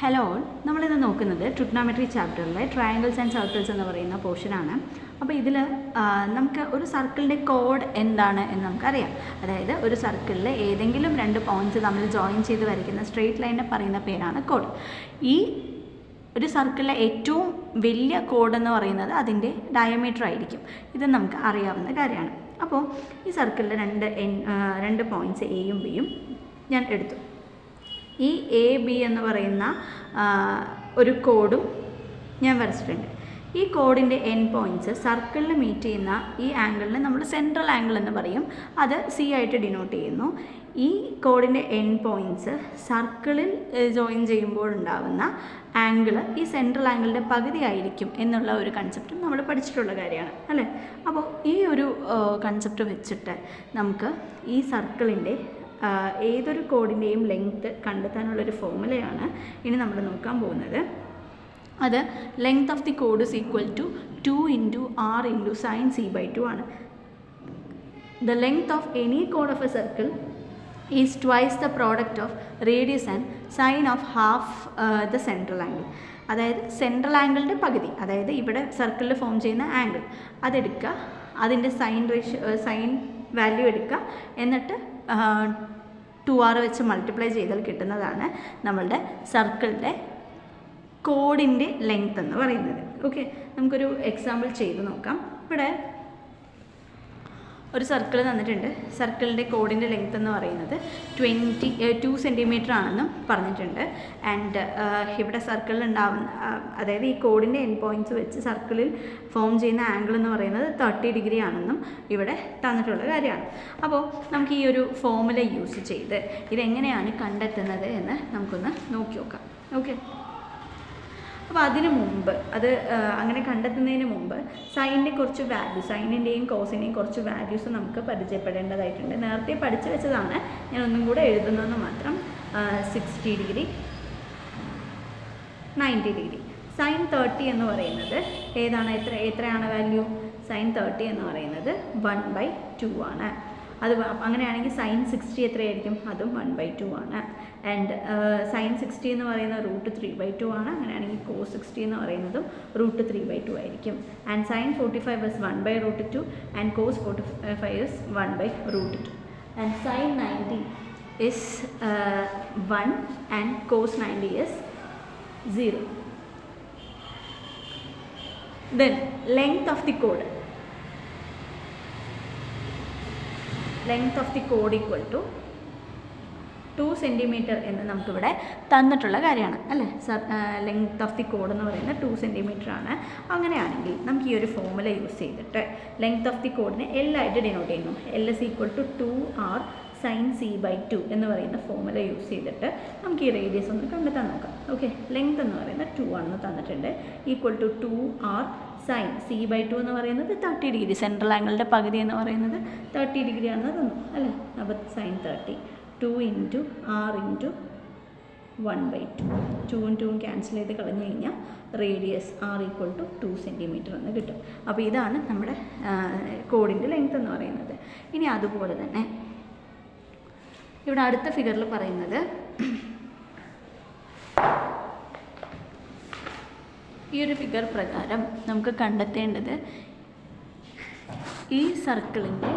Hello all, നമ്മളിന്ന് നോക്കുന്നത് trigonometry ചാപ്റ്ററിലെ triangles and circles എന്ന് പറയുന്ന പോർഷനാണ്. അപ്പോൾ ഇതിൽ നമുക്ക് ഒരു സർക്കിളിൻ്റെ കോഡ് എന്താണ് എന്ന് നമുക്കറിയാം. അതായത് ഒരു സർക്കിളിൽ ഏതെങ്കിലും രണ്ട് പോയിൻറ്റ്സ് നമ്മൾ ജോയിൻ ചെയ്ത് വരയ്ക്കുന്ന സ്ട്രെയിറ്റ് ലൈനിനെ പറയുന്ന പേരാണ് കോഡ്. ഈ ഒരു സർക്കിളിലെ ഏറ്റവും വലിയ കോഡ് എന്ന് പറയുന്നത് അതിൻ്റെ ഡയമീറ്റർ ആയിരിക്കും. ഇത് നമുക്ക് അറിയാവുന്ന കാര്യമാണ്. അപ്പോൾ ഈ സർക്കിളിൽ രണ്ട് പോയിൻറ്റ്സ് എയും ബിയും ഞാൻ എടുത്തു. ഈ എ ബി എന്ന് പറയുന്ന ഒരു കോഡും ഞാൻ വരച്ചിട്ടുണ്ട്. ഈ കോഡിൻ്റെ എൻ പോയിൻറ്റ്സ് സർക്കിളിൽ മീറ്റ് ചെയ്യുന്ന ഈ ആംഗിളിന് നമ്മൾ സെൻട്രൽ ആംഗിൾ എന്ന് പറയും. അത് സി ആയിട്ട് ഡിനോട്ട് ചെയ്യുന്നു. ഈ കോഡിൻ്റെ എൻ പോയിൻറ്റ്സ് സർക്കിളിൽ ജോയിൻ ചെയ്യുമ്പോൾ ഉണ്ടാകുന്ന ആംഗിൾ ഈ സെൻട്രൽ ആംഗിളിൻ്റെ പകുതി ആയിരിക്കും എന്നുള്ള ഒരു കൺസെപ്റ്റും നമ്മൾ പഠിച്ചിട്ടുള്ള കാര്യമാണ് അല്ലേ. അപ്പോൾ ഈ ഒരു കൺസെപ്റ്റ് വെച്ചിട്ട് നമുക്ക് ഈ സർക്കിളിൻ്റെ ഏതൊരു കോഡിൻ്റെയും ലെങ്ത്ത് കണ്ടെത്താനുള്ളൊരു ഫോർമുലയാണ് ഇനി നമ്മൾ നോക്കാൻ പോകുന്നത്. അത് ലെങ്ത് ഓഫ് ദി കോഡ് is equal to 2 × r × sin c/2 ആണ്. ദ ലെങ്ത് ഓഫ് എനി കോഡ് of a circle is twice the product of radius and sine of half the central angle. അതായത് സെൻട്രൽ ആംഗിളിൻ്റെ പകുതി, അതായത് ഇവിടെ സർക്കിളിൽ ഫോം ചെയ്യുന്ന ആംഗിൾ അതെടുക്കുക, അതിൻ്റെ സൈൻ വാല്യൂ എടുക്കുക, എന്നിട്ട് 2r വെച്ച് മൾട്ടിപ്ലൈ ചെയ്താൽ കിട്ടുന്നതാണ് നമ്മളുടെ സർക്കിളിൻ്റെ കോഡിൻ്റെ ലെങ്ത് എന്ന് പറയുന്നത്. ഓക്കെ, നമുക്കൊരു എക്സാമ്പിൾ ചെയ്ത് നോക്കാം. ഇവിടെ ഒരു സർക്കിൾ തന്നിട്ടുണ്ട്. സർക്കിളിൻ്റെ കോഡിൻ്റെ ലെങ്ത് എന്ന് പറയുന്നത് 2 സെൻറ്റിമീറ്റർ ആണെന്നും പറഞ്ഞിട്ടുണ്ട്. ആൻഡ് ഇവിടെ സർക്കിളിൽ ഉണ്ടാവുന്ന, അതായത് ഈ കോഡിൻ്റെ എൻ പോയിൻറ്റ്സ് വെച്ച് സർക്കിളിൽ ഫോം ചെയ്യുന്ന ആംഗിൾ എന്ന് പറയുന്നത് 30 ഡിഗ്രി ആണെന്നും ഇവിടെ തന്നിട്ടുള്ള കാര്യമാണ്. അപ്പോൾ നമുക്ക് ഈ ഒരു ഫോർമുല യൂസ് ചെയ്ത് ഇതെങ്ങനെയാണ് കണ്ടെത്തുന്നത് എന്ന് നമുക്കൊന്ന് നോക്കി നോക്കാം. ഓക്കെ, അപ്പോൾ അതിന് മുമ്പ് അങ്ങനെ കണ്ടെത്തുന്നതിന് മുമ്പ് സൈനിൻ്റെ കുറച്ച് വാല്യൂ, സൈനിൻ്റെയും കോസിൻ്റെയും കുറച്ച് വാല്യൂസ് നമുക്ക് പരിചയപ്പെടേണ്ടതായിട്ടുണ്ട്. നേരത്തെ പഠിച്ചു വെച്ചതാണ്, ഞാൻ ഒന്നും കൂടെ എഴുതുന്നതെന്ന് മാത്രം. 60 ഡിഗ്രി, 90 ഡിഗ്രി. സൈൻ 30 എന്ന് പറയുന്നത് എത്രയാണ് വാല്യൂ? സൈൻ 30 എന്ന് പറയുന്നത് 1/2 ആണ്. അത് അങ്ങനെയാണെങ്കിൽ സൈൻ 60 എത്രയായിരിക്കും? അതും 1/2 ആണ്. ആൻഡ് സൈൻ 60 എന്ന് പറയുന്നത് √3/2 ആണ്. അങ്ങനെയാണെങ്കിൽ കോസ് 60 എന്ന് പറയുന്നതും √3/2 ആയിരിക്കും. And sine 45 is 1/√2 and cos 45 is 1/√2. And sine 90 is 1 and cos 90 is 0. Then length of the chord. Length of the കോഡ് ഈക്വൽ ടു 2 സെൻറ്റിമീറ്റർ എന്ന് നമുക്കിവിടെ തന്നിട്ടുള്ള കാര്യമാണ് അല്ലേ. ലെങ്ത് ഓഫ് ദി കോഡ് എന്ന് പറയുന്നത് 2 സെൻറ്റിമീറ്റർ ആണ്. അങ്ങനെയാണെങ്കിൽ നമുക്ക് ഈ ഒരു ഫോർമുല യൂസ് ചെയ്തിട്ട് ലെങ്ത് ഓഫ് ദി കോഡിനെ L ആയിട്ട് ഡിനോട്ട് ചെയ്യുന്നു. L is equal to 2r sin c/2 എന്ന് പറയുന്ന ഫോർമുല യൂസ് ചെയ്തിട്ട് നമുക്ക് ഈ റേഡിയസ് ഒന്ന് കണ്ടെത്താൻ നോക്കാം. ഓക്കെ, ലെങ്ത് എന്ന് പറയുന്നത് 2 ആണെന്ന് തന്നിട്ടുണ്ട്. Equal to 2r sign c/2 എന്ന് പറയുന്നത് 30 ഡിഗ്രി, സെൻട്രൽ ആംഗിളിൻ്റെ പകുതി എന്ന് പറയുന്നത് 30 ഡിഗ്രി ആണെന്ന് തന്നു അല്ലേ. അപ്പോൾ സൈൻ 30 2 × r × 1/2. 2ഉം 2ഉം ക്യാൻസൽ ചെയ്ത് കളഞ്ഞു കഴിഞ്ഞാൽ radius r equal to 2 centimetre എന്ന് കിട്ടും. അപ്പോൾ ഇതാണ് നമ്മുടെ കോഡിൻ്റെ ലെങ്ത് എന്ന് പറയുന്നത്. ഇനി അതുപോലെ തന്നെ ഇവിടെ അടുത്ത ഫിഗറിൽ പറയുന്നത് ഈ ഒരു ഫിഗർ പ്രകാരം നമുക്ക് കണ്ടെത്തേണ്ടത് ഈ സർക്കിളിൻ്റെ